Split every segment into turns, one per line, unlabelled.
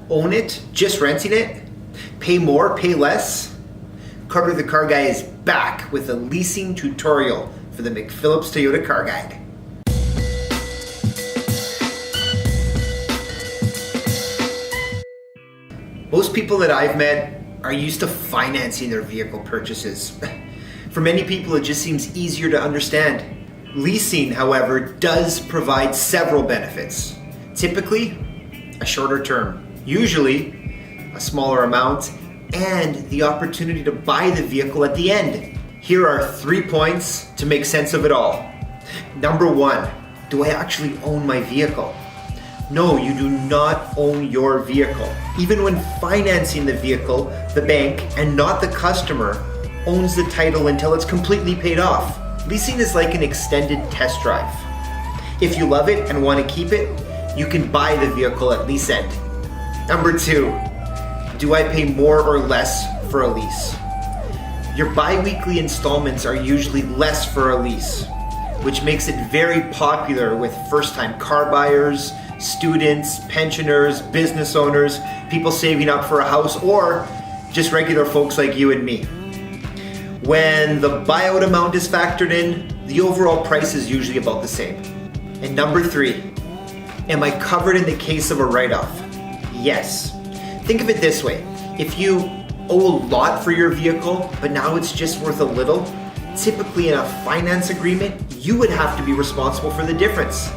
Own it, just renting it? Pay more, pay less? Carter the Car Guy is back with a leasing tutorial for the McPhillips Toyota Car Guide. Most people that I've met are used to financing their vehicle purchases. For many people, it just seems easier to understand. Leasing, however, does provide several benefits. Typically, a shorter term, usually a smaller amount, and the opportunity to buy the vehicle at the end. Here are 3 points to make sense of it all. Number 1, do I actually own my vehicle? No, you do not own your vehicle. Even when financing the vehicle, the bank, and not the customer, owns the title until it's completely paid off. Leasing is like an extended test drive. If you love it and want to keep it, you can buy the vehicle at lease end. Number 2, do I pay more or less for a lease? Your bi-weekly installments are usually less for a lease, which makes it very popular with first-time car buyers, students, pensioners, business owners, people saving up for a house, or just regular folks like you and me. When the buyout amount is factored in, the overall price is usually about the same. And number 3, am I covered in the case of a write-off? Yes. Think of it this way. If you owe a lot for your vehicle, but now it's just worth a little, typically in a finance agreement, you would have to be responsible for the difference.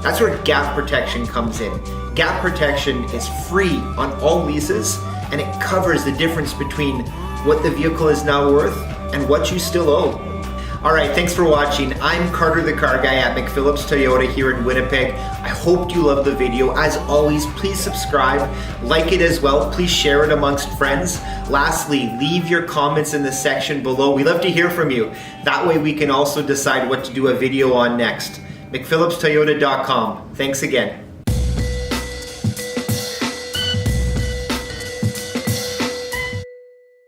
That's where gap protection comes in. Gap protection is free on all leases, and it covers the difference between what the vehicle is now worth and what you still owe. All right, thanks for watching. I'm Carter the Car Guy at McPhillips Toyota here in Winnipeg. I hope you loved the video. As always, please subscribe, like it as well. Please share it amongst friends. Lastly, leave your comments in the section below. We love to hear from you. That way we can also decide what to do a video on next. McPhillipstoyota.com. Thanks again.